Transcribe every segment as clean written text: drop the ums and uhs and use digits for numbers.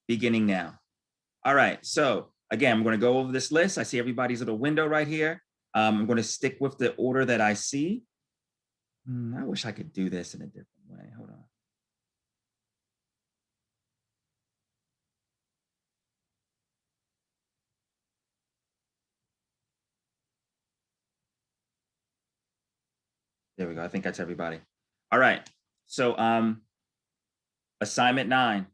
beginning now. All right, so again, I'm going to go over this list. I see everybody's little window right here. I'm going to stick with the order that I see. I wish I could do this in a different way. Hold on. There we go. I think that's everybody. All right. So assignment 9.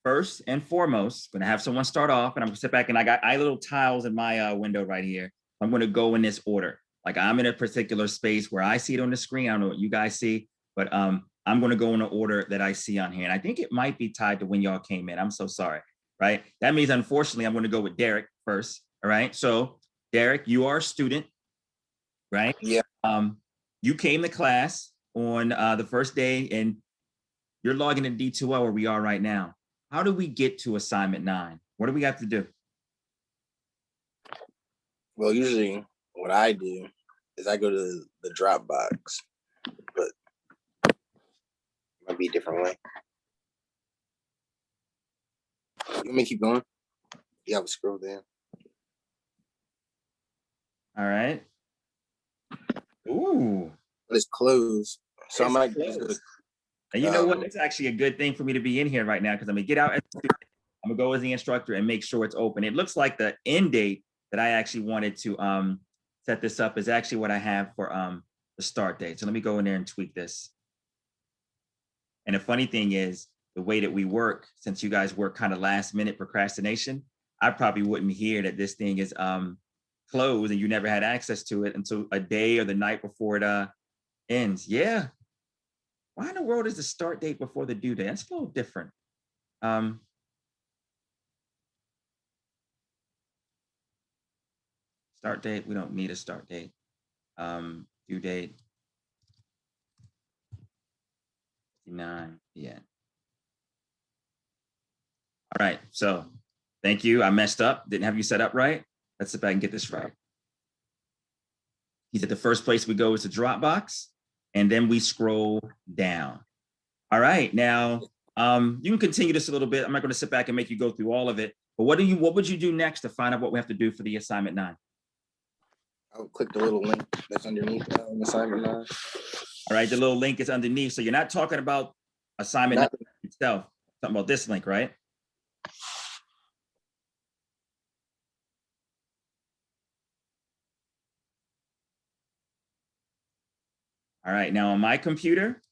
First and foremost, going to have someone start off, and I'm going to sit back, and I got little tiles in my window right here. I'm going to go in this order. Like I'm in a particular space where I see it on the screen. I don't know what you guys see, but I'm going to go in the order that I see on here. And I think it might be tied to when y'all came in. I'm so sorry, right? That means, unfortunately, I'm going to go with Derek first. All right. So Derek, you are a student, right? Yeah. You came to class on the first day, and you're logging in D2L where we are right now. How do we get to assignment 9? What do we have to do? Well, usually what I do is I go to the Dropbox, but it might be a different way. You want me to keep going? You have a scroll down. All right. Ooh. But it's closed. So It's I might closed. And you know what? It's actually a good thing for me to be in here right now, because I'm going to get out as a student. I'm going to go as the instructor and make sure it's open. It looks like the end date that I actually wanted to set this up is actually what I have for the start date. So let me go in there and tweak this. And the funny thing is, the way that we work, since you guys work kind of last minute procrastination, I probably wouldn't hear that this thing is closed and you never had access to it until a day or the night before it ends. Yeah. Why in the world is the start date before the due date? That's a little different. Start date, we don't need a start date. Due date, 9 p.m. All right, so thank you. I messed up, didn't have you set up right. Let's sit back and get this right. He said the first place we go is the Dropbox, and then we scroll down. All right, now you can continue this a little bit. I'm not going to sit back and make you go through all of it, but what would you do next to find out what we have to do for the assignment 9? I'll click the little link that's underneath assignment 9. All right, the little link is underneath. So you're not talking about assignment 9 itself, talking about this link, right? All right, now on my computer,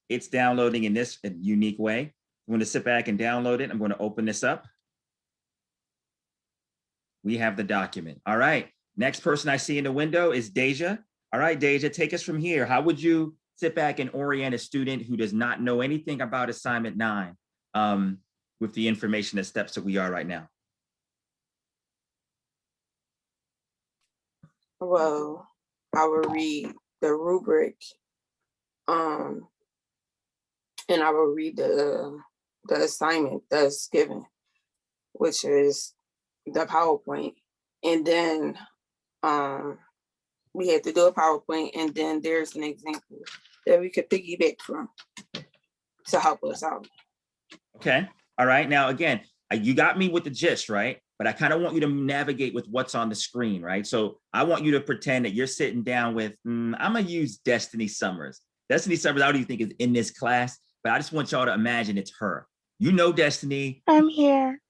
it's downloading in this unique way. I'm going to sit back and download it. I'm going to open this up. We have the document. All right, next person I see in the window is Deja. All right, Deja, take us from here. How would you sit back and orient a student who does not know anything about assignment 9 with the information and steps that we are right now? Well, I will read the rubric, and I will read the assignment that's given, which is the PowerPoint. And then we had to do a PowerPoint, and then there's an example that we could piggyback from to help us out. Okay. All right. Now, again, you got me with the gist, right? But I kind of want you to navigate with what's on the screen, right? So I want you to pretend that you're sitting down with, I'm going to use Destiny Summers. Destiny Summers, I don't even think is in this class, but I just want y'all to imagine it's her. You know Destiny. I'm here.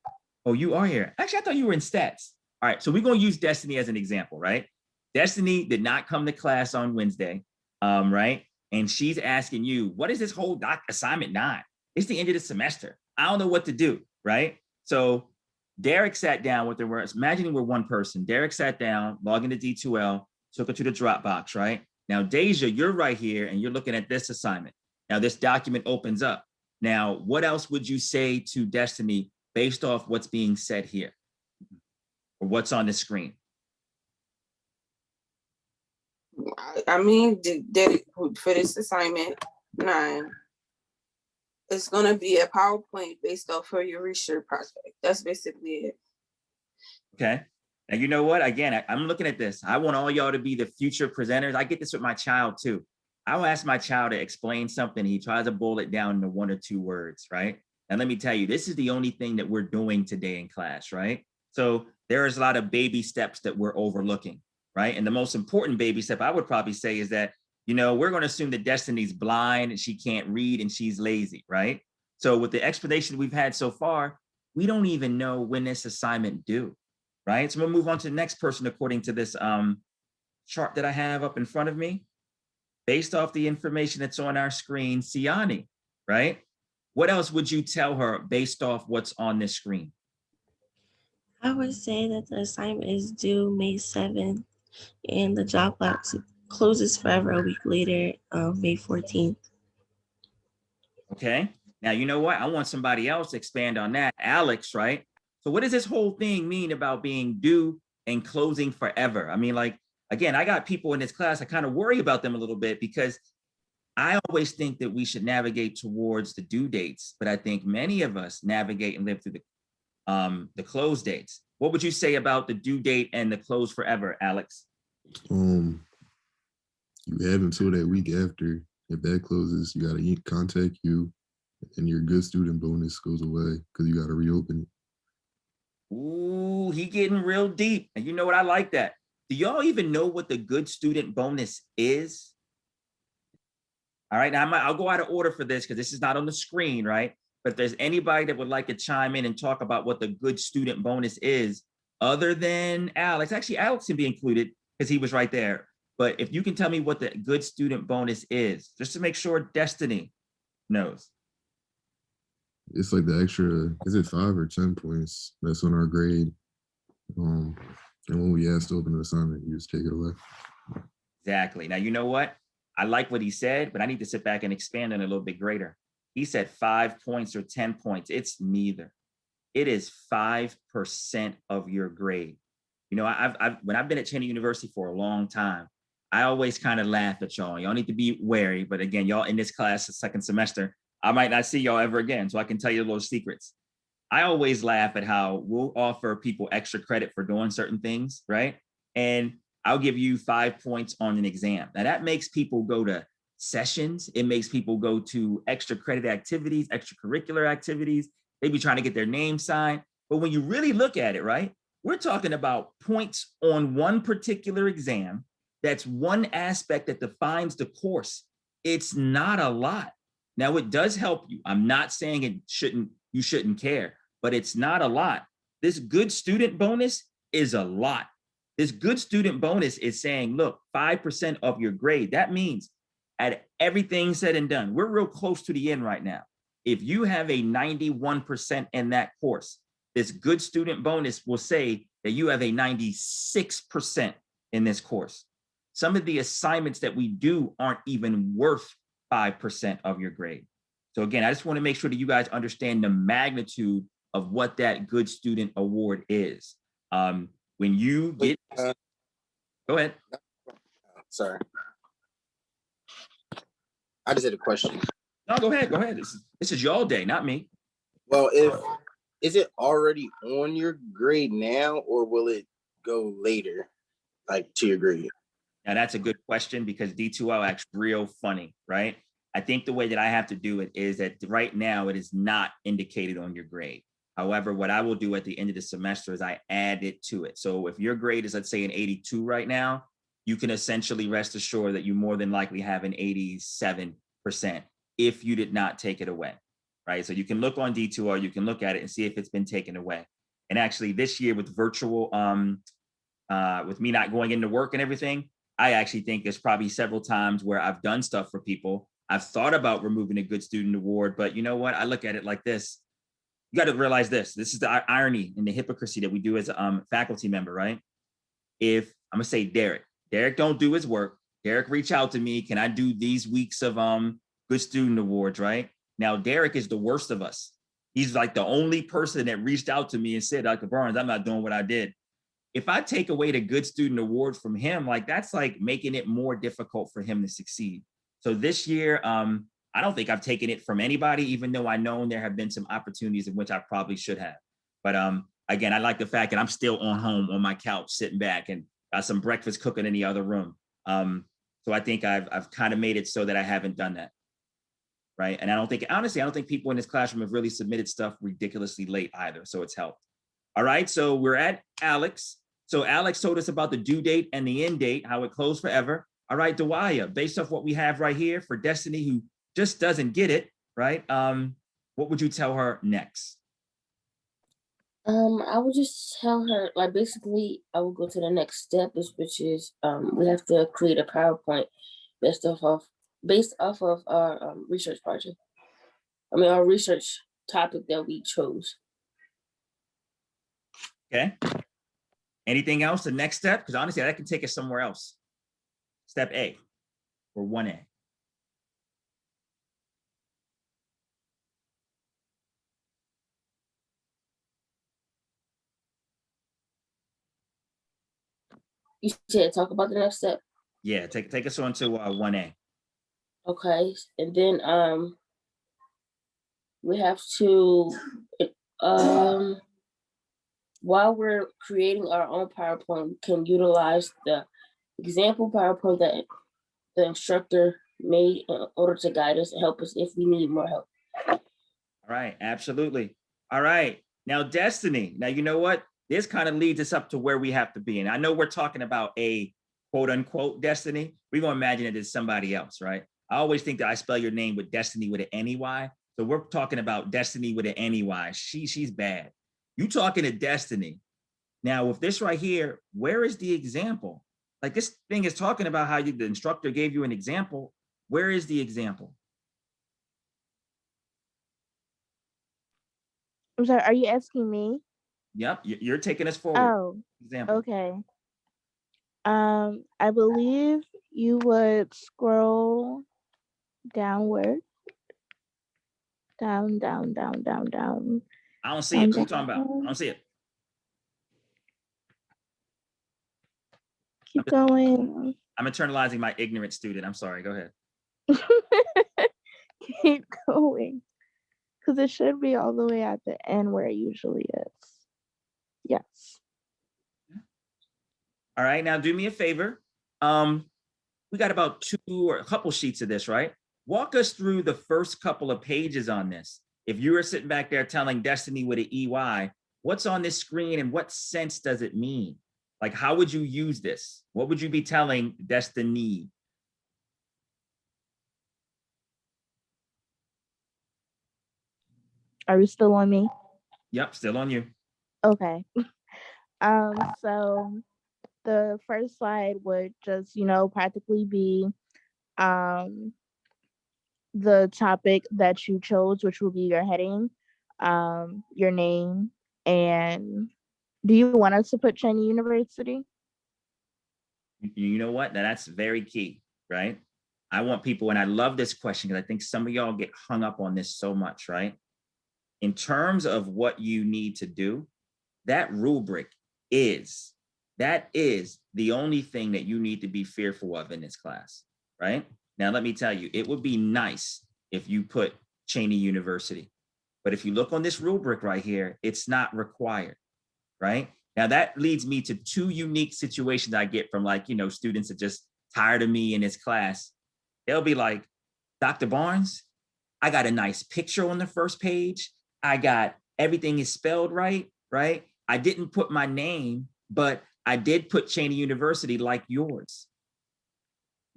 Oh, you are here. Actually, I thought you were in stats. All right. So we're going to use Destiny as an example, right? Destiny did not come to class on Wednesday, right? And she's asking you, what is this whole assignment 9? It's the end of the semester. I don't know what to do, right? So Derek sat down with her. Imagining we're one person. Derek sat down, logged into D2L, took her to the Dropbox, right? Now, Deja, you're right here, and you're looking at this assignment. Now, this document opens up. Now, what else would you say to Destiny based off what's being said here? Or what's on the screen? I mean, for this assignment 9, it's going to be a PowerPoint based off of your research project. That's basically it. Okay. Now, you know what? Again, I'm looking at this. I want all y'all to be the future presenters. I get this with my child too. I'll ask my child to explain something. He tries to boil it down into 1 or 2 words, right? And let me tell you, this is the only thing that we're doing today in class, right? So there is a lot of baby steps that we're overlooking, right? And the most important baby step I would probably say is that, we're going to assume that Destiny's blind and she can't read and she's lazy, right? So with the explanation we've had so far, we don't even know when this assignment due, right? So we'll move on to the next person according to this chart that I have up in front of me. Based off the information that's on our screen, Siani, right? What else would you tell her based off what's on this screen? I would say that the assignment is due May 7th and the job box closes forever a week later, May 14th. Okay. Now, you know what? I want somebody else to expand on that. Alex, right? So what does this whole thing mean about being due and closing forever? I mean, like, again, I got people in this class, I kind of worry about them a little bit because I always think that we should navigate towards the due dates, but I think many of us navigate and live through the close dates. What would you say about the due date and the close forever, Alex? You have until that week after. If that closes, you gotta contact you, and your good student bonus goes away because you gotta reopen it. Ooh, he getting real deep. And you know what? I like that. Do y'all even know what the good student bonus is? All right, now I'll go out of order for this because this is not on the screen, right? But if there's anybody that would like to chime in and talk about what the good student bonus is, other than Alex, actually Alex can be included because he was right there. But if you can tell me what the good student bonus is, just to make sure Destiny knows. It's like the extra, is it 5 or 10 points that's on our grade? And when we ask to open an assignment, you just take it away. Exactly. Now, you know what? I like what he said, but I need to sit back and expand on it a little bit greater. He said 5 points or 10 points. It's neither. It is 5% of your grade. When I've been at Cheney University for a long time, I always kind of laugh at y'all. Y'all need to be wary. But again, y'all in this class, the second semester, I might not see y'all ever again. So I can tell you little secrets. I always laugh at how we'll offer people extra credit for doing certain things, right? And I'll give you 5 points on an exam. Now that makes people go to sessions. It makes people go to extra credit activities, extracurricular activities. They be trying to get their name signed. But when you really look at it, right, we're talking about points on one particular exam. That's one aspect that defines the course. It's not a lot. Now it does help you. I'm not saying you shouldn't care, but it's not a lot. This good student bonus is a lot. This good student bonus is saying, look, 5% of your grade. That means at everything said and done, we're real close to the end right now. If you have a 91% in that course, this good student bonus will say that you have a 96% in this course. Some of the assignments that we do aren't even worth 5% of your grade. So again, I just want to make sure that you guys understand the magnitude of what that good student award is. When you get, go ahead. Sorry. I just had a question. No, go ahead. This is y'all day, not me. Well, is it already on your grade now, or will it go later, like to your grade? Now that's a good question because D2L acts real funny, right? I think the way that I have to do it is that right now it is not indicated on your grade. However, what I will do at the end of the semester is I add it to it. So if your grade is, let's say, an 82 right now, you can essentially rest assured that you more than likely have an 87% if you did not take it away, right? So you can look on D2L, you can look at it and see if it's been taken away. And actually this year with virtual, with me not going into work and everything, I actually think there's probably several times where I've done stuff for people. I've thought about removing a good student award, but you know what? I look at it like this. You got to realize this. This is the irony and the hypocrisy that we do as a faculty member, right? If I'm gonna say Derek don't do his work. Derek reach out to me. Can I do these weeks of good student awards, right? Now, Derek is the worst of us. He's like the only person that reached out to me and said, Dr. Burns, I'm not doing what I did. If I take away the good student award from him, like that's like making it more difficult for him to succeed. So this year, I don't think I've taken it from anybody, even though I know there have been some opportunities in which I probably should have. But again, I like the fact that I'm still on my couch, sitting back and got some breakfast cooking in the other room. So I think I've kind of made it so that I haven't done that. right? And I don't think, honestly, I don't think people in this classroom have really submitted stuff ridiculously late either. So it's helped. All right, so we're at Alex. So Alex told us about the due date and the end date, how it closed forever. All right, Dewaya, based off what we have right here for Destiny, who just doesn't get it, right? What would you tell her next? I would just tell her, like, basically, I will go to the next step, which is we have to create a PowerPoint based off of our research project. I mean, our research topic that we chose. Okay. Anything else? The next step? Because honestly, that can take us somewhere else. Step A or 1A. You said talk about the next step. Yeah, take us on to 1A. Okay, and then we have to while we're creating our own PowerPoint, we can utilize the example PowerPoint that the instructor made in order to guide us and help us if we need more help. All right, absolutely. All right, now Destiny. Now, you know what? This kind of leads us up to where we have to be. And I know we're talking about a quote unquote Destiny. We're going to imagine it as somebody else, right? I always think that I spell your name with Destiny with an N-E-Y. So we're talking about Destiny with an N-E-Y. She's bad. You talking to Destiny. Now, with this right here, where is the example? Like, this thing is talking about how the instructor gave you an example. Where is the example? I'm sorry, are you asking me? Yep, you're taking us forward. Oh, Example. okay. I believe you would scroll downward. Down. I don't see it. What are you talking about? I don't see it. Keep going. I'm internalizing my ignorant student. I'm sorry. Go ahead. Keep going. Because it should be all the way at the end where it usually is. Yes. All right. Now do me a favor. We got about 2 or a couple sheets of this, right? Walk us through the first couple of pages on this. If you were sitting back there telling Destiny with an EY, what's on this screen and what sense does it mean? Like, how would you use this? What would you be telling Destiny? Are we still on me? Yep, still on you. Okay. So the first slide would just, practically be the topic that you chose, which will be your heading, your name, and do you want us to put Chinese University? You know what? Now that's very key, right? I want people, and I love this question because I think some of y'all get hung up on this so much, right? In terms of what you need to do, that rubric is the only thing that you need to be fearful of in this class, right? Now, let me tell you, it would be nice if you put Cheney University, but if you look on this rubric right here, it's not required, right? Now, that leads me to 2 unique situations I get from, like, students that just tired of me in this class. They'll be like, Dr. Barnes, I got a nice picture on the first page. I got everything is spelled right? I didn't put my name, but I did put Cheney University like yours.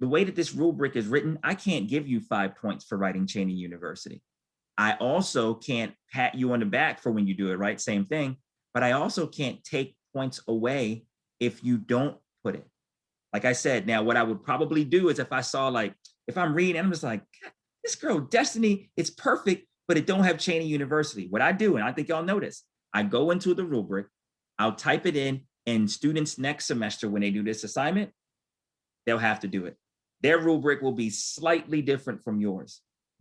The way that this rubric is written, I can't give you 5 points for writing Cheney University. I also can't pat you on the back for when you do it, right? Same thing. But I also can't take points away if you don't put it. Like I said, now what I would probably do is if I saw, like, if I'm reading, I'm just like, this girl, Destiny, it's perfect, but it don't have Cheney University. What I do, and I think y'all notice, I go into the rubric, I'll type it in, and students next semester, when they do this assignment, they'll have to do it. Their rubric will be slightly different from yours.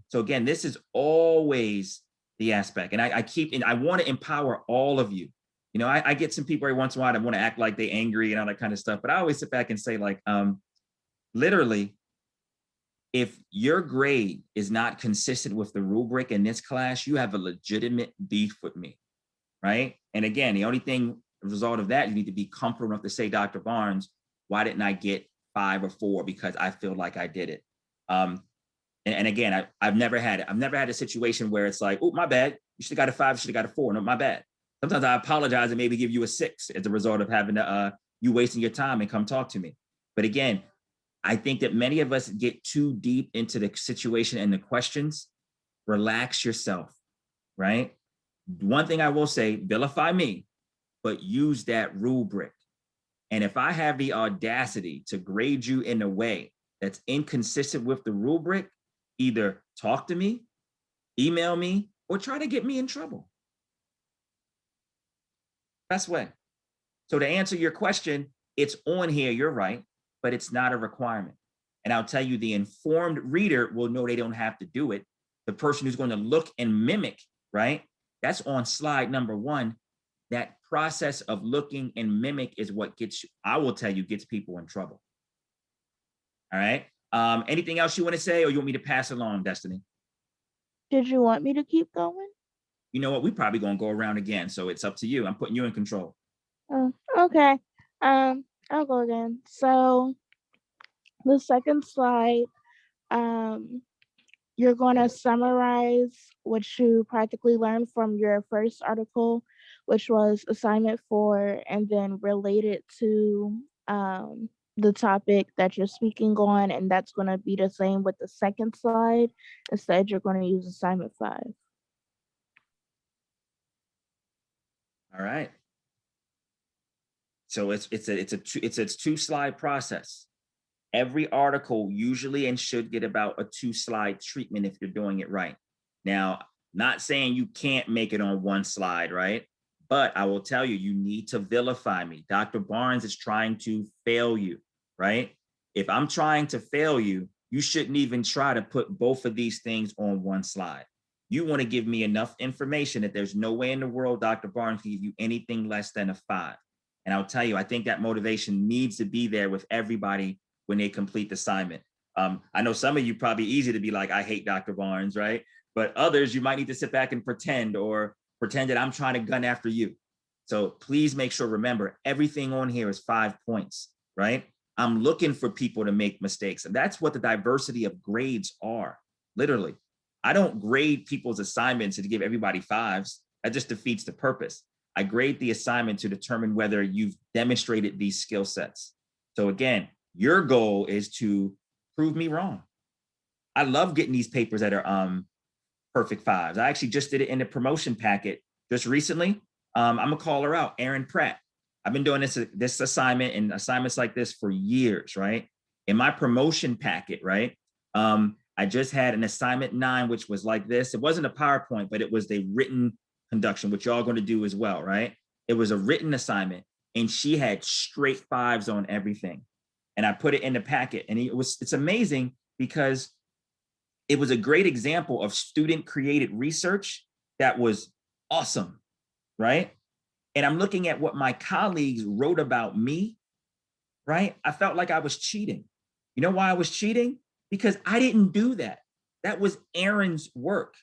So again, this is always the aspect. And I want to empower all of you. I get some people every once in a while that want to act like they're angry and all that kind of stuff. But I always sit back and say, like, literally, if your grade is not consistent with the rubric in this class, you have a legitimate beef with me, right? And again, the only thing, the result of that, you need to be comfortable enough to say, Dr. Barnes, why didn't I get 5 or 4? Because I feel like I did it. And again, I've never had it. I've never had a situation where it's like, oh, my bad. You should have got a 5, should have got a 4. No, my bad. Sometimes I apologize and maybe give you a 6 as a result of having to, you wasting your time and come talk to me. But again, I think that many of us get too deep into the situation and the questions. Relax yourself, right? One thing I will say, vilify me, but use that rubric. And if I have the audacity to grade you in a way that's inconsistent with the rubric, either talk to me, email me, or try to get me in trouble. Best way. So to answer your question, it's on here, you're right, but it's not a requirement. And I'll tell you, the informed reader will know they don't have to do it. The person who's going to look and mimic, right? That's on slide number 1. That process of looking and mimic is what gets you, I will tell you, gets people in trouble. All right. Anything else you want to say, or you want me to pass along, Destiny? Did you want me to keep going? You know what? We probably gonna go around again, so it's up to you. I'm putting you in control. Oh, okay. I'll go again. So the second slide, you're going to summarize what you practically learned from your first article, which was assignment 4, and then relate it to the topic that you're speaking on, and that's going to be the same with the second slide. Instead, you're going to use assignment 5. All right. So it's a 2-slide process. Every article usually and should get about a 2-slide treatment if you're doing it right. Now, not saying you can't make it on 1 slide, right? But I will tell you, you need to vilify me. Dr. Barnes is trying to fail you, right? If I'm trying to fail you, you shouldn't even try to put both of these things on 1 slide. You want to give me enough information that there's no way in the world Dr. Barnes can give you anything less than a 5. And I'll tell you, I think that motivation needs to be there with everybody when they complete the assignment. I know some of you probably easy to be like, I hate Dr. Barnes, right? But others, you might need to sit back and pretend that I'm trying to gun after you. So please make sure, remember, everything on here is 5 points, right? I'm looking for people to make mistakes. And that's what the diversity of grades are, literally. I don't grade people's assignments to give everybody 5s. That just defeats the purpose. I grade the assignment to determine whether you've demonstrated these skill sets. So again, your goal is to prove me wrong. I love getting these papers that are perfect 5s. I actually just did it in the promotion packet just recently. I'm gonna call her out, Erin Pratt. I've been doing this assignment and assignments like this for years, right? In my promotion packet, right? I just had an assignment 9, which was like this. It wasn't a PowerPoint, but it was the written conduction, which y'all going to do as well, right? It was a written assignment, and she had straight 5s on everything. And I put it in the packet, and it's amazing because it was a great example of student created research that was awesome, right? And I'm looking at what my colleagues wrote about me, right? I felt like I was cheating. You know why I was cheating? Because I didn't do that. That was Erin's work,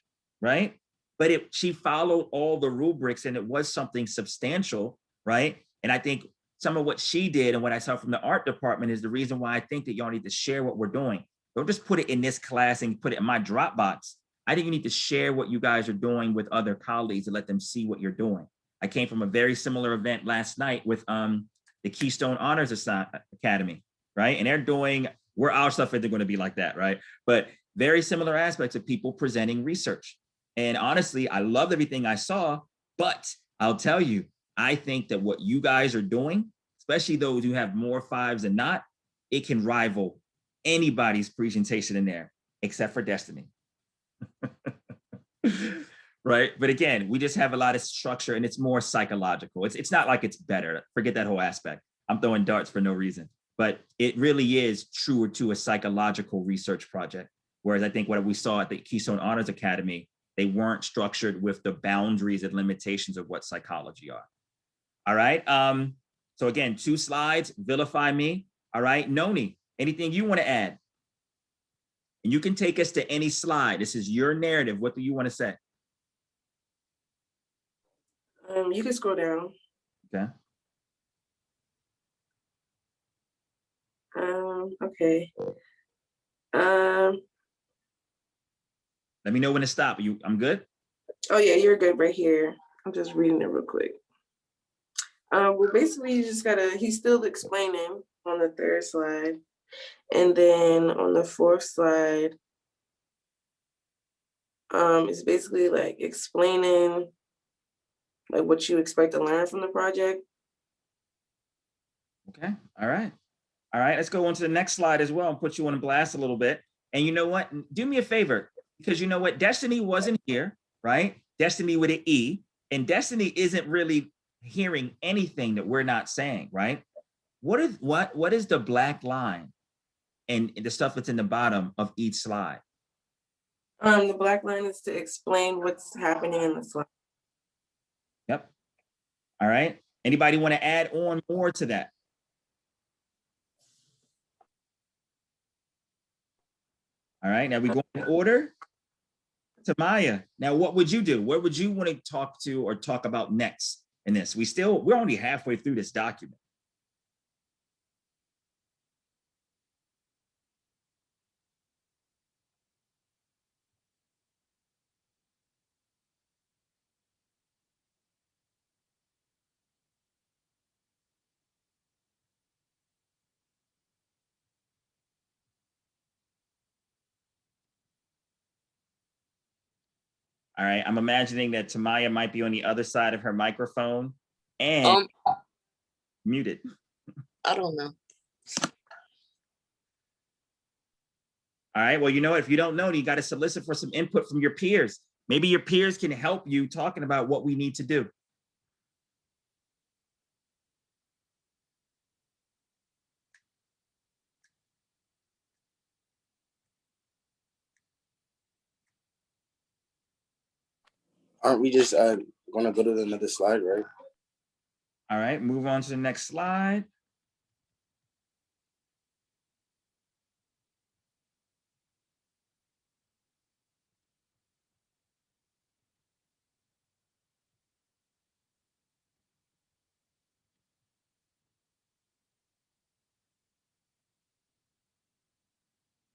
right? But she followed all the rubrics, and it was something substantial, right? And I think some of what she did and what I saw from the art department is the reason why I think that y'all need to share what we're doing. Don't just put it in this class and put it in my Dropbox. I think you need to share what you guys are doing with other colleagues and let them see what you're doing. I came from a very similar event last night with the Keystone Honors Academy, right? And they're doing, where our stuff isn't going to be like that, right? But very similar aspects of people presenting research. And honestly, I loved everything I saw, but I'll tell you, I think that what you guys are doing, especially those who have more 5s than not, it can rival anybody's presentation in there, except for Destiny. Right? But again, we just have a lot of structure, and it's more psychological. It's not like it's better. Forget that whole aspect. I'm throwing darts for no reason. But it really is truer to a psychological research project. Whereas I think what we saw at the Keystone Honors Academy, they weren't structured with the boundaries and limitations of what psychology are. All right. So again, 2 slides, vilify me. All right. Noni, anything you want to add? And you can take us to any slide. This is your narrative. What do you want to say? You can scroll down. Okay. Okay. Let me know when to stop. I'm good? Oh yeah, you're good right here. I'm just reading it real quick. Well, basically, you just gotta. He's still explaining on the third slide, and then on the fourth slide, it's basically like explaining like what you expect to learn from the project. Okay. All right. All right. Let's go on to the next slide as well and put you on blast a little bit. And you know what? Do me a favor, because you know what? Destiny wasn't here, right? Destiny with an E. And Destiny isn't really hearing anything that we're not saying, right? What is the black line and the stuff that's in the bottom of each slide? The black line is to explain what's happening in the slide. Yep. All right. Anybody want to add on more to that? All right. Now we go in order to Maya. Now, what would you do? What would you want to talk to or talk about next in this? We're only halfway through this document. All right. I'm imagining that Tamaya might be on the other side of her microphone and muted. I don't know. All right. Well, you know, if you don't know, you got to solicit for some input from your peers. Maybe your peers can help you talking about what we need to do. Aren't we just going to go to another slide, right? All right. Move on to the next slide.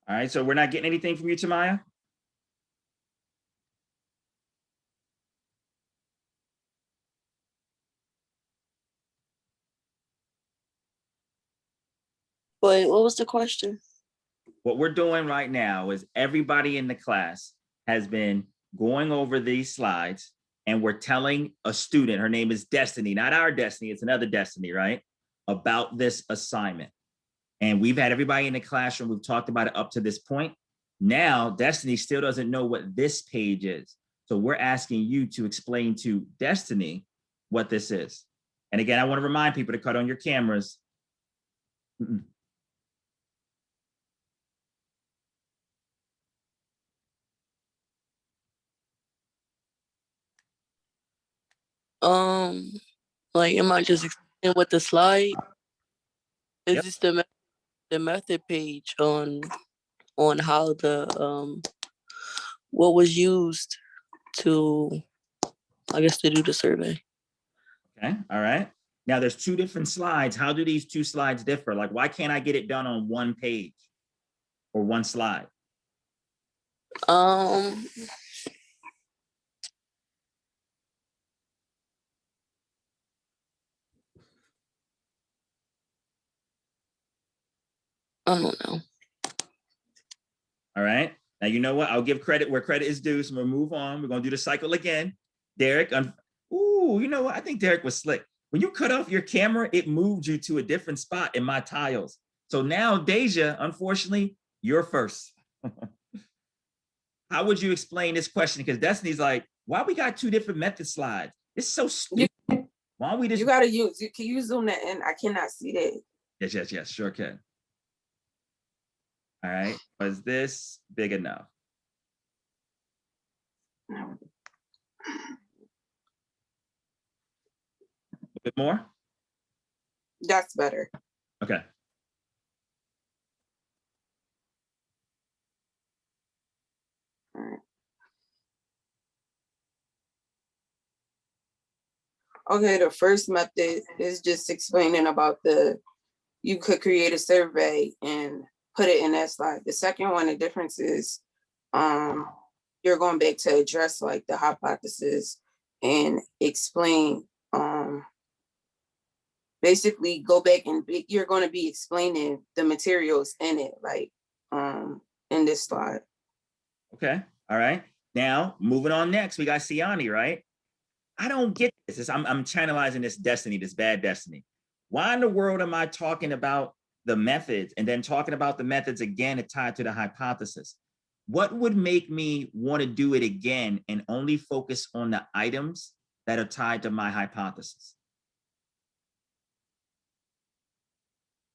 All right. So we're not getting anything from you, Tamaya? Wait, what was the question? What we're doing right now is everybody in the class has been going over these slides, and we're telling a student, her name is Destiny, not our Destiny, it's another Destiny, right? About this assignment. And we've had everybody in the classroom, we've talked about it up to this point. Now, Destiny still doesn't know what this page is. So we're asking you to explain to Destiny what this is. And again, I want to remind people to cut on your cameras. Like, am I just explaining what the slide? Is Yep. this the method page on how the what was used to, I guess, to do the survey? Okay, all right. Now there's two different slides. How do these two slides differ? Like, why can't I get it done on one page or one slide? I don't know. All right. Now, you know what? I'll give credit where credit is due. So we'll move on. We're going to do the cycle again. Derek, ooh, you know what? I think Derek was slick. When you cut off your camera, it moved you to a different spot in my tiles. So now, Deja, unfortunately, you're first. How would you explain this question? Because Destiny's like, why we got two different method slides? It's so stupid. Why don't we just— You gotta use. Can you zoom that in? I cannot see that. Yes, sure can. All right. Was this big enough? A bit more? That's better. Okay. All right. Okay, the first method is just explaining about you could create a survey and put it in that slide. The second one, the difference is you're going back to address like the hypothesis and explain, basically go back and you're going to be explaining the materials in it, like in this slide. Okay. All right. Now moving on next, we got Siani, right? I don't get this. I'm channelizing this destiny, this bad destiny. Why in the world am I talking about the methods and then talking about the methods again tied to the hypothesis? What would make me want to do it again and only focus on the items that are tied to my hypothesis?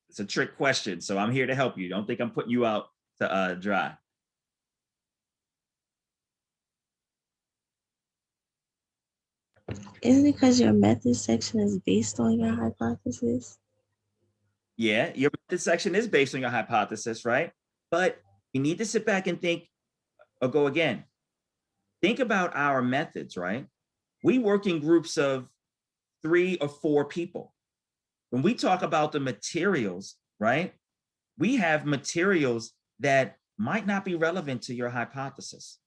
It's a trick question, so I'm here to help you. Don't think I'm putting you out to dry. Isn't it because your method section is based on your hypothesis? Yeah, your method section is based on your hypothesis, right? But you need to sit back and think, or go again. Think about our methods, right? We work in groups of 3 or 4 people. When we talk about the materials, right? We have materials that might not be relevant to your hypothesis,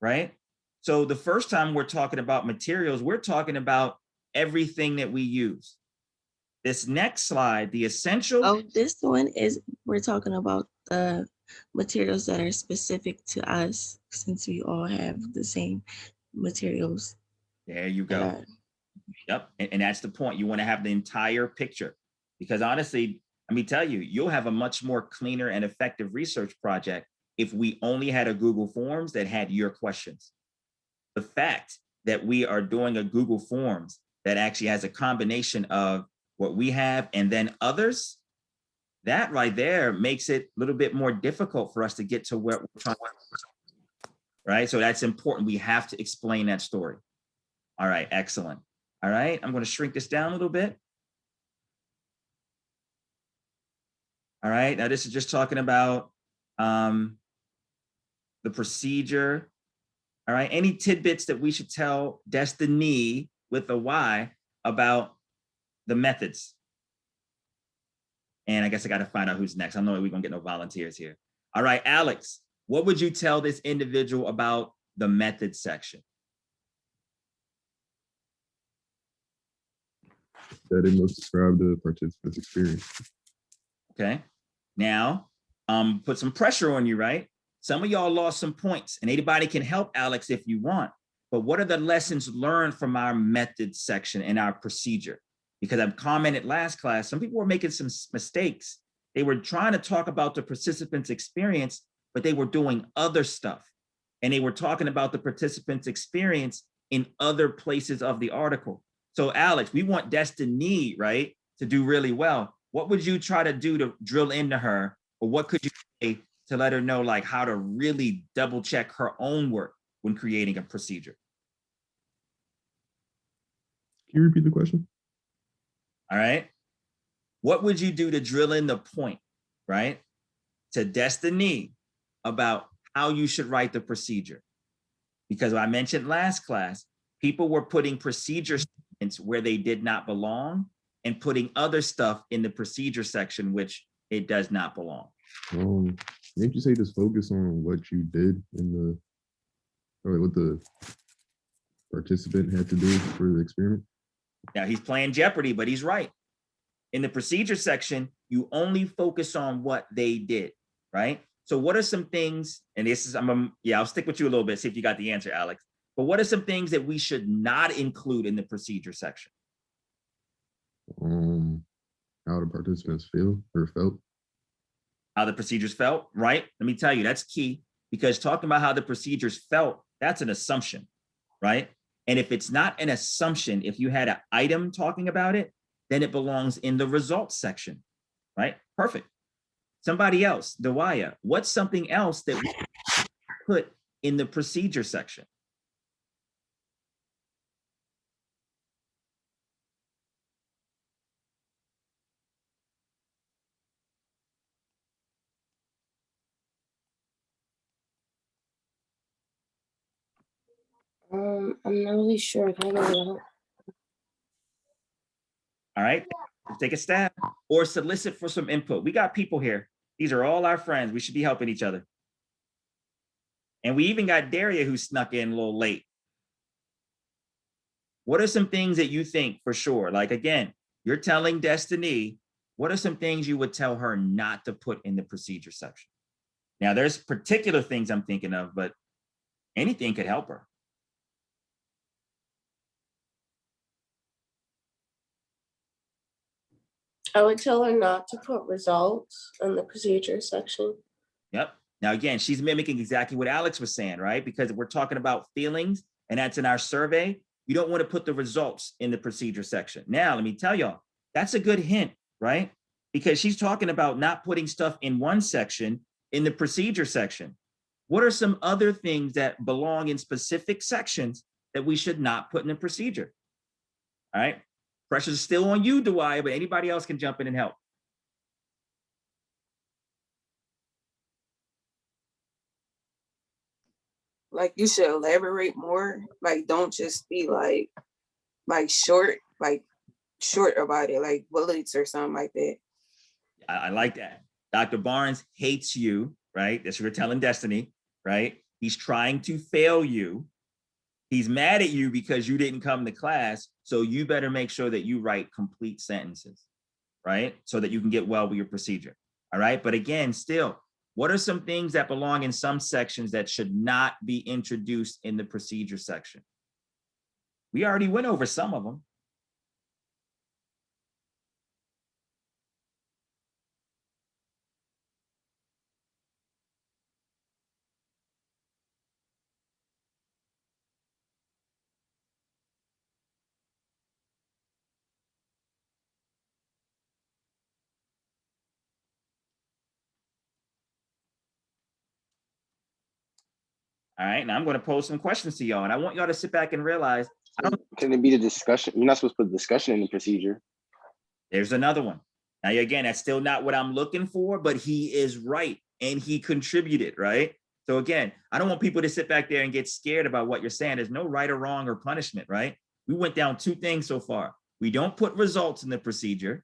right? So the first time we're talking about materials, we're talking about everything that we use. This next slide, the essential. Oh, this one is, we're talking about the materials that are specific to us, since we all have the same materials. There you go. Yep. And that's the point. You want to have the entire picture, because honestly, let me tell you, you'll have a much more cleaner and effective research project if we only had a Google Forms that had your questions. The fact that we are doing a Google Forms that actually has a combination of what we have and then others, that right there makes it a little bit more difficult for us to get to where we're trying to, right? So that's important. We have to explain that story. All right, excellent. All right, I'm going to shrink this down a little bit. All right, now this is just talking about the procedure. All right, any tidbits that we should tell Destiny with a Y about the methods? And I guess I got to find out who's next. I know we're going to get no volunteers here. All right, Alex, what would you tell this individual about the method section? That it must describe the participant's experience. Okay, now put some pressure on you, right? Some of y'all lost some points, and anybody can help Alex if you want. But what are the lessons learned from our method section and our procedure? Because I've commented last class, some people were making some mistakes. They were trying to talk about the participant's experience, but they were doing other stuff. And they were talking about the participant's experience in other places of the article. So Alex, we want Destiny, right, to do really well. What would you try to do to drill into her? Or what could you say to let her know like how to really double check her own work when creating a procedure? Can you repeat the question? All right. What would you do to drill in the point, right, to Destiny about how you should write the procedure? Because I mentioned last class, people were putting procedure statements where they did not belong and putting other stuff in the procedure section, which it does not belong. Didn't you say just focus on what you did in the, or what the participant had to do for the experiment? Now he's playing Jeopardy, but he's right. In the procedure section, you only focus on what they did, right? So what are some things, and this is, I'll stick with you a little bit, see if you got the answer, Alex. But what are some things that we should not include in the procedure section? How the participants feel or felt. How the procedures felt, right? Let me tell you, that's key, because talking about how the procedures felt, that's an assumption, right? And if it's not an assumption, if you had an item talking about it, then it belongs in the results section, right? Perfect. Somebody else, Dewaya, what's something else that we put in the procedure section? I'm not really sure. Can I get help? All right, take a stab or solicit for some input. We got people here. These are all our friends. We should be helping each other. And we even got Daria who snuck in a little late. What are some things that you think for sure? Like, again, you're telling Destiny, what are some things you would tell her not to put in the procedure section? Now, there's particular things I'm thinking of, but anything could help her. I would tell her not to put results in the procedure section. Yep. Now, again, she's mimicking exactly what Alex was saying, right? Because we're talking about feelings, and that's in our survey. You don't want to put the results in the procedure section. Now, let me tell y'all, that's a good hint, right? Because she's talking about not putting stuff in one section in the procedure section. What are some other things that belong in specific sections that we should not put in the procedure? All right. Pressure's still on you, Dwyer, but anybody else can jump in and help. Like you should elaborate more. Like don't just be like short about it, like bullets or something like that. I like that. Dr. Barnes hates you, right? That's what you're telling Destiny, right? He's trying to fail you. He's mad at you because you didn't come to class. So you better make sure that you write complete sentences, right? So that you can get well with your procedure. All right. But again, still, what are some things that belong in some sections that should not be introduced in the procedure section? We already went over some of them. All right. Now I'm going to pose some questions to y'all, and I want y'all to sit back and realize Can it be the discussion? You're not supposed to put discussion in the procedure. there's another one. Now, again, that's still not what I'm looking for, but he is right and he contributed, right? So again, I don't want people to sit back there and get scared about what you're saying. There's no right or wrong or punishment, right? We went down two things so far. We don't put results in the procedure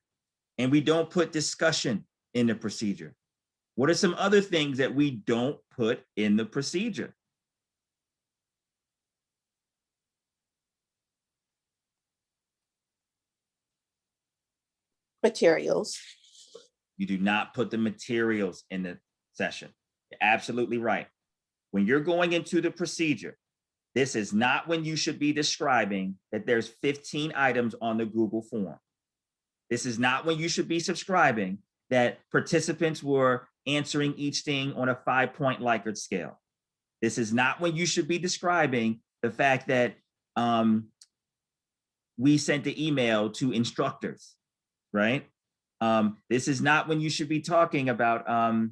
and we don't put discussion in the procedure. What are some other things that we don't put in the procedure? Materials. You do not put the materials in the session. You're absolutely right. When you're going into the procedure, this is not when you should be describing that there's 15 items on the Google form. This is not when you should be subscribing that participants were answering each thing on a 5-point Likert scale. This is not when you should be describing the fact that we sent the email to instructors, right? This is not when you should be talking about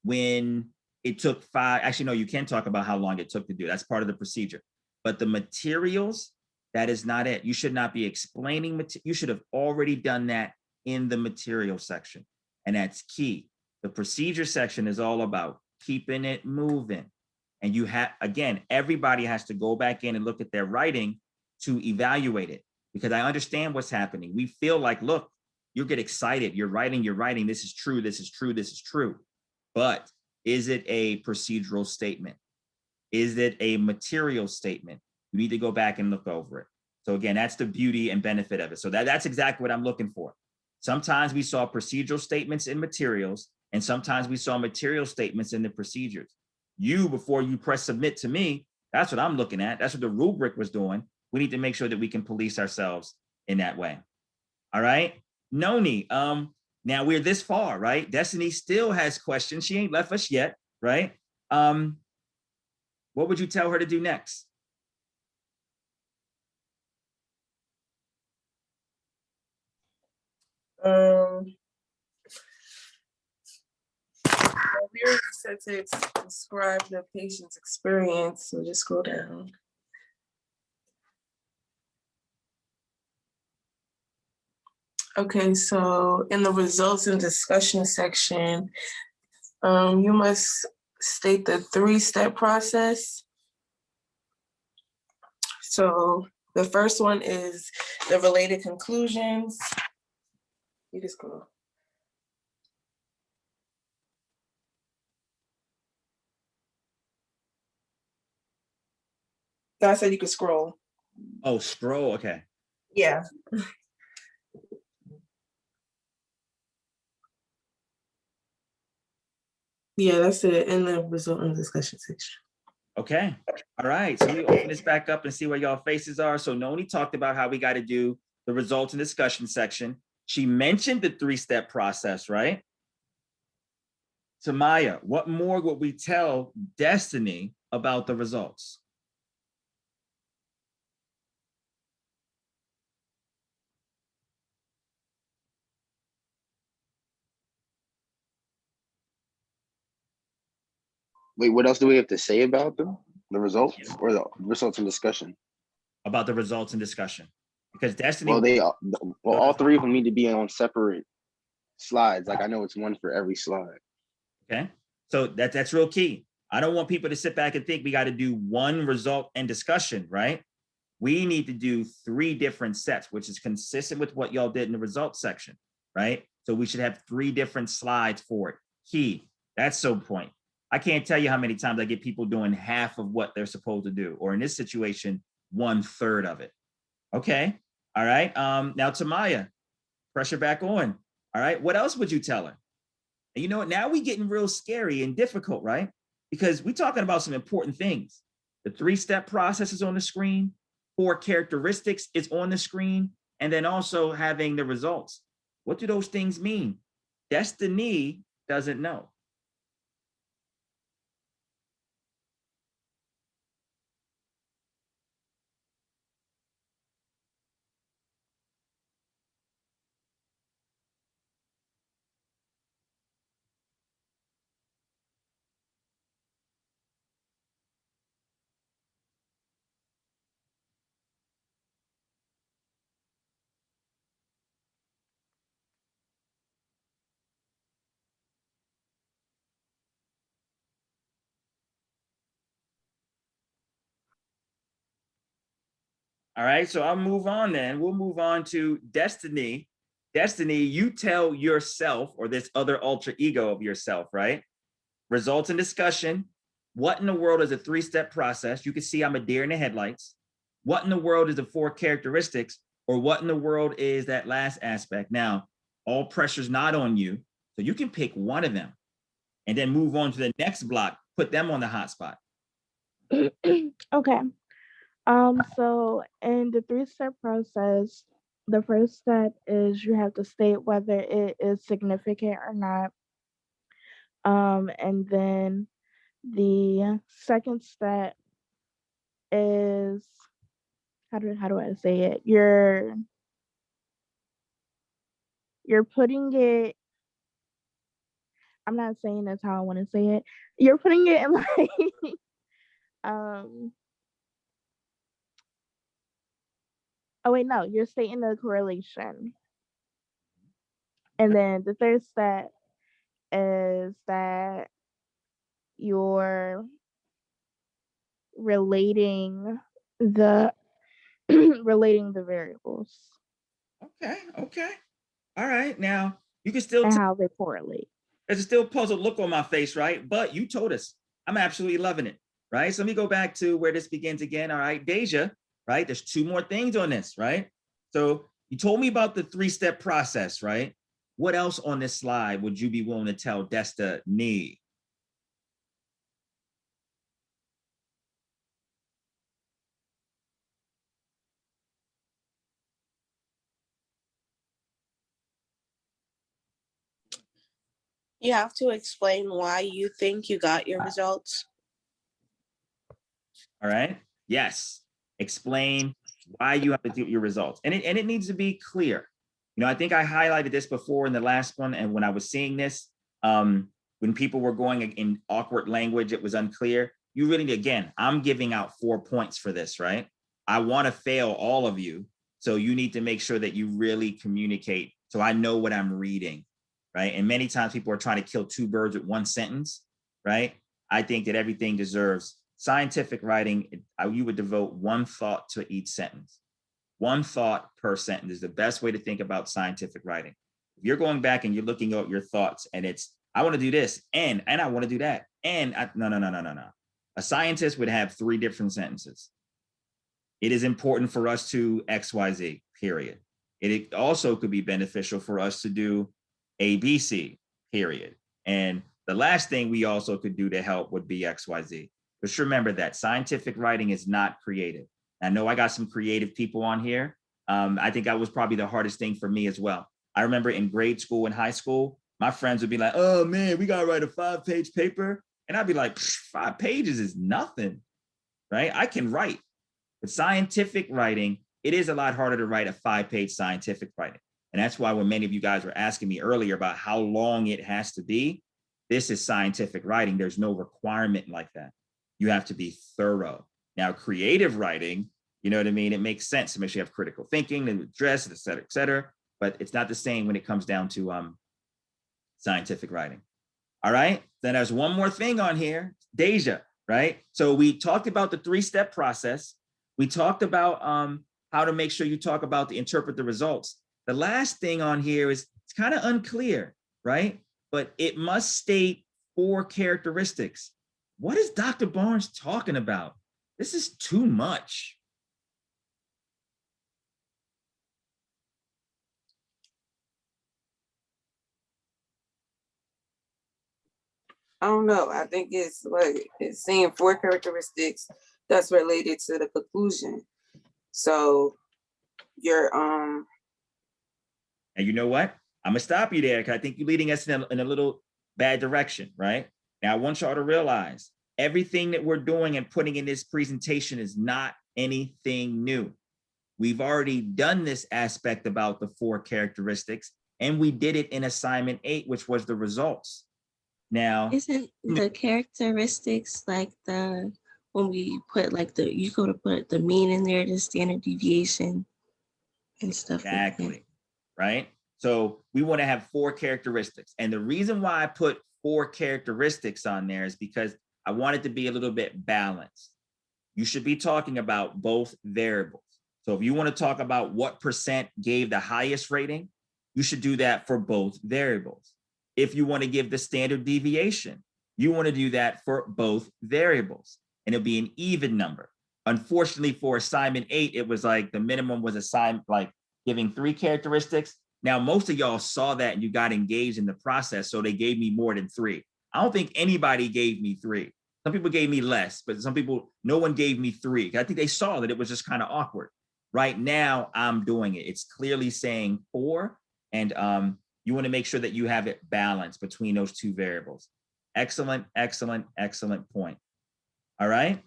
when it took 5, actually, no, you can talk about how long it took to do. That's part of the procedure. But the materials, that is not it. You should not be explaining, you should have already done that in the material section. And that's key. The procedure section is all about keeping it moving. And you have, again, everybody has to go back in and look at their writing to evaluate it. Because I understand what's happening. We feel like, look, you get excited. You're writing. This is true. This is true. This is true. But is it a procedural statement? Is it a material statement? You need to go back and look over it. So again, that's the beauty and benefit of it. So that's exactly what I'm looking for. Sometimes we saw procedural statements in materials, and sometimes we saw material statements in the procedures. You, before you press submit to me, that's what I'm looking at. That's what the rubric was doing. We need to make sure that we can police ourselves in that way. All right. Noni, now we're this far, right? Destiny still has questions. She ain't left us yet, right? What would you tell her to do next? We already said to describe the patient's experience, so just scroll down. Okay, so in the results and discussion section, you must state the 3-step process. So the first one is the related conclusions. You just go. No, I said you could scroll. Oh, scroll. Okay. Yeah. Yeah, that's it. In the result and discussion section. Okay. All right. So we open this back up and see where y'all faces are. So Noni talked about how we got to do the results and discussion section. She mentioned the 3-step process, right? Tamaya, what more would we tell Destiny about the results? Wait, what else do we have to say about them? The results or the results and discussion? About the results and discussion. Because Destiny. Well, all 3 of them need to be on separate slides. Like I know it's one for every slide. Okay. So that's real key. I don't want people to sit back and think we got to do one result and discussion, right? We need to do 3 different sets, which is consistent with what y'all did in the results section, right? So we should have 3 different slides for it. Key. That's so point. I can't tell you how many times I get people doing half of what they're supposed to do, or in this situation, 1/3 of it. Okay. All right. Now Tamaya, pressure back on. All right. What else would you tell her? And you know what? Now we getting real scary and difficult, right? Because we're talking about some important things. The 3-step process is on the screen, 4 characteristics is on the screen, and then also having the results. What do those things mean? Destiny doesn't know. All right, so I'll move on then. We'll move on to Destiny. Destiny, you tell yourself or this other alter ego of yourself, right? Results and discussion. What in the world is a 3-step process? You can see I'm a deer in the headlights. What in the world is the 4 characteristics? Or what in the world is that last aspect? Now, all pressure's not on you, so you can pick one of them and then move on to the next block, put them on the hot spot. Okay. So in the 3-step process, the first step is you have to state whether it is significant or not. And then the second step is how do I say it? You're putting it. I'm not saying that's how I want to say it. You're putting it in like oh wait, no, you're stating the correlation. And then the third step is that you're relating the relating the variables. Okay. All right. Now you can still and how they correlate. There's still a puzzled look on my face, right? But you told us. I'm absolutely loving it, right? So let me go back to where this begins again. All right, Deja, right? There's 2 more things on this, right? So you told me about the 3-step process, right? What else on this slide would you be willing to tell Destiny? You have to explain why you think you got your results. All right. Yes. Explain why you have to do your results. And it needs to be clear. You know, I think I highlighted this before in the last one. And when I was seeing this, when people were going in awkward language, it was unclear. You really, again, I'm giving out 4 points for this, right? I want to fail all of you. So you need to make sure that you really communicate so I know what I'm reading, right? And many times people are trying to kill 2 birds with 1 sentence, right? I think that everything deserves scientific writing. You would devote 1 thought to each sentence. 1 thought per sentence is the best way to think about scientific writing. If you're going back and you're looking at your thoughts and it's, I want to do this and I want to do that. And no. A scientist would have 3 different sentences. it is important for us to XYZ, period. It also could be beneficial for us to do ABC, period. And the last thing we also could do to help would be XYZ. Just remember that scientific writing is not creative. I know I got some creative people on here. I think that was probably the hardest thing for me as well. I remember in grade school and high school, my friends would be like, oh man, we gotta write a 5-page paper. And I'd be like, 5 pages is nothing, right? I can write. But scientific writing, it is a lot harder to write a 5-page scientific writing. And that's why when many of you guys were asking me earlier about how long it has to be, this is scientific writing. There's no requirement like that. You have to be thorough. Now, creative writing, you know what I mean? It makes sense to make sure you have critical thinking and address, et cetera. But it's not the same when it comes down to scientific writing. All right. Then there's one more thing on here, Deja, right? So we talked about the 3-step process. We talked about how to make sure you talk about the interpret the results. The last thing on here is it's kind of unclear, right? But it must state 4 characteristics. What is Dr. Barnes talking about? This is too much. I don't know. I think it's like it's saying 4 characteristics that's related to the conclusion. So you're And you know what? I'm gonna stop you there because I think you're leading us in a little bad direction, right? Now I want y'all to realize everything that we're doing and putting in this presentation is not anything new. We've already done this aspect about the 4 characteristics, and we did it in assignment 8, which was the results. Now, Isn't the characteristics like the when we put like you go to put the mean in there, the standard deviation and stuff exactly, like that. right? So we want to have 4 characteristics. And the reason why I put 4 characteristics on there is because I want it to be a little bit balanced. You should be talking about both variables. So if you want to talk about what percent gave the highest rating, you should do that for both variables. If you want to give the standard deviation, you want to do that for both variables, and it'll be an even number. Unfortunately, for assignment 8, it was like the minimum was assigned like giving 3 characteristics. Now, most of y'all saw that and you got engaged in the process, so they gave me more than 3. I don't think anybody gave me 3. Some people gave me less, but some people, no one gave me 3. I think they saw that it was just kind of awkward. Right now, I'm doing it. It's clearly saying 4, and you want to make sure that you have it balanced between those 2 variables. Excellent, excellent, excellent point. All right.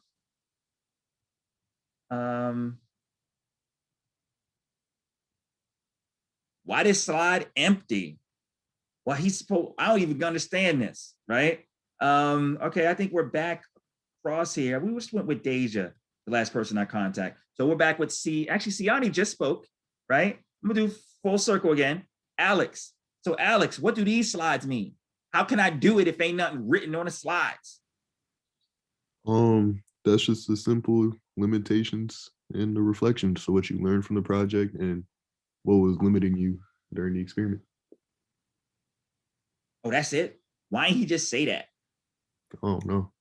Why this slide empty? Well, he's supposed, I don't even understand this, right? Okay, I think we're back across here. We just went with Deja, the last person I contact. So we're back with actually, Siani just spoke, right? I'm gonna do full circle again. Alex. So Alex, what do these slides mean? How can I do it if ain't nothing written on the slides? That's just the simple limitations and the reflections. So what you learned from the project and what was limiting you during the experiment. Oh, that's it? Why didn't he just say that? Oh, no.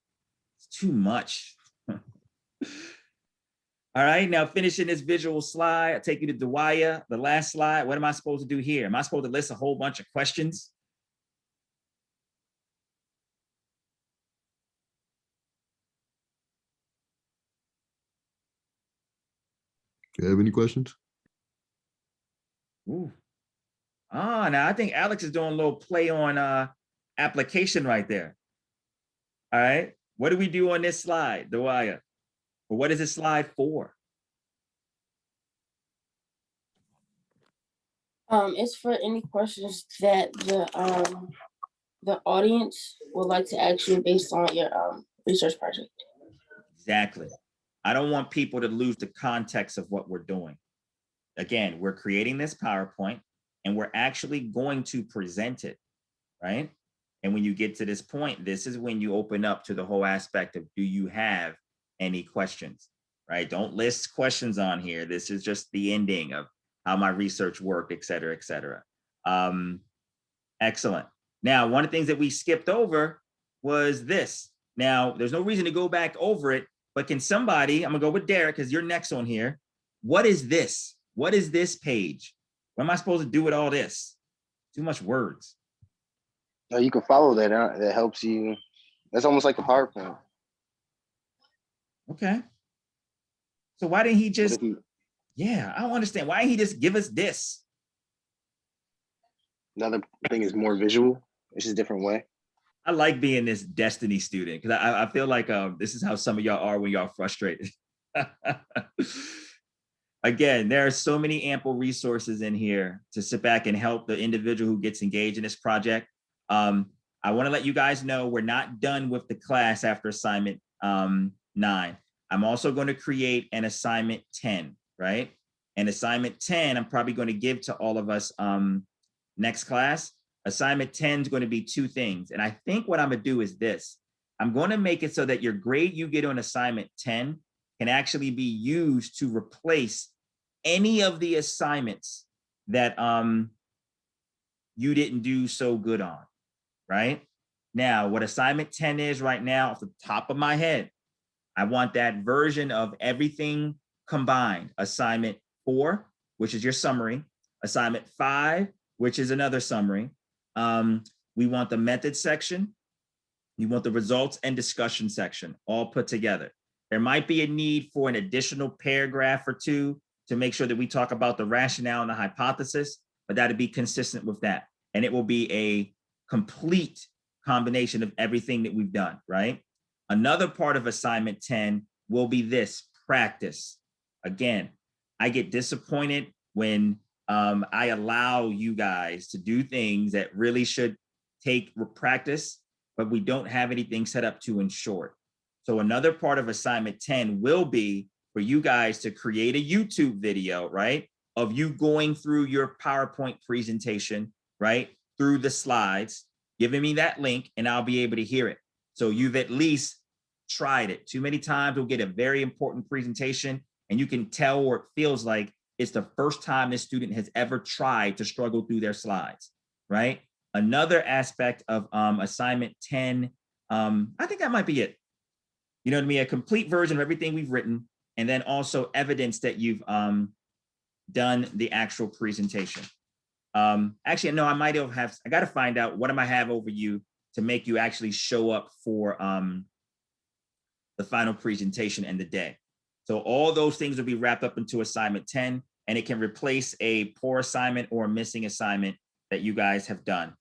It's too much. All right, now finishing this visual slide, I take you to Dwaya, the last slide. What am I supposed to do here? Am I supposed to list a whole bunch of questions? Do you have any questions? Ooh. Now I think Alex is doing a little play on application right there. All right, what do we do on this slide, Dwaya? Or what is this slide for? It's for any questions that the audience would like to ask you based on your research project. Exactly. I don't want people to lose the context of what we're doing. Again, we're creating this PowerPoint and we're actually going to present it, right? And when you get to this point, this is when you open up to the whole aspect of, do you have any questions, right? Don't list questions on here. This is just the ending of how my research worked, et cetera, et cetera. Excellent. Now, one of the things that we skipped over was this. Now, there's no reason to go back over it, but can somebody, I'm gonna go with Derek because you're next on here. What is this? What is this page? What am I supposed to do with all this? Too much words. No, you can follow that. That helps you. That's almost like a PowerPoint. Okay. So why didn't he But just, if you, yeah, I don't understand. Why didn't he just give us this? another thing is more visual. It's just a different way. I like being this Destiny student because I feel like this is how some of y'all are when y'all frustrated. Again, there are so many ample resources in here to sit back and help the individual who gets engaged in this project. I want to let you guys know we're not done with the class after assignment 9. I'm also going to create an assignment 10, right? And assignment 10, I'm probably going to give to all of us next class. Assignment 10 is going to be 2 things. And I think what I'm going to do is this. I'm going to make it so that your grade you get on assignment 10 can actually be used to replace any of the assignments that you didn't do so good on, right? Now, what assignment 10 is right now, off the top of my head, I want that version of everything combined. Assignment 4, which is your summary. Assignment 5, which is another summary. We want the method section. You want the results and discussion section all put together. There might be a need for an additional paragraph or 2 to make sure that we talk about the rationale and the hypothesis, but that'd be consistent with that. And it will be a complete combination of everything that we've done, right? Another part of assignment 10 will be this, practice. Again, I get disappointed when I allow you guys to do things that really should take practice, but we don't have anything set up to ensure it. So another part of assignment 10 will be for you guys to create a YouTube video, right? Of you going through your PowerPoint presentation, right? Through the slides, giving me that link and I'll be able to hear it. So you've at least tried it. Too many times we'll get a very important presentation and you can tell or it feels like it's the first time this student has ever tried to struggle through their slides, right? Another aspect of assignment 10, I think that might be it. You know what I mean? A complete version of everything we've written, and then also evidence that you've done the actual presentation. Actually, no, I might have, I got to find out what am I have over you to make you actually show up for the final presentation and the day. So all those things will be wrapped up into assignment 10, and it can replace a poor assignment or a missing assignment that you guys have done.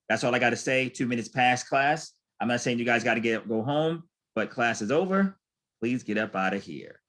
That's all I got to say. 2 minutes past class. I'm not saying you guys got to go home, but class is over. Please get up out of here.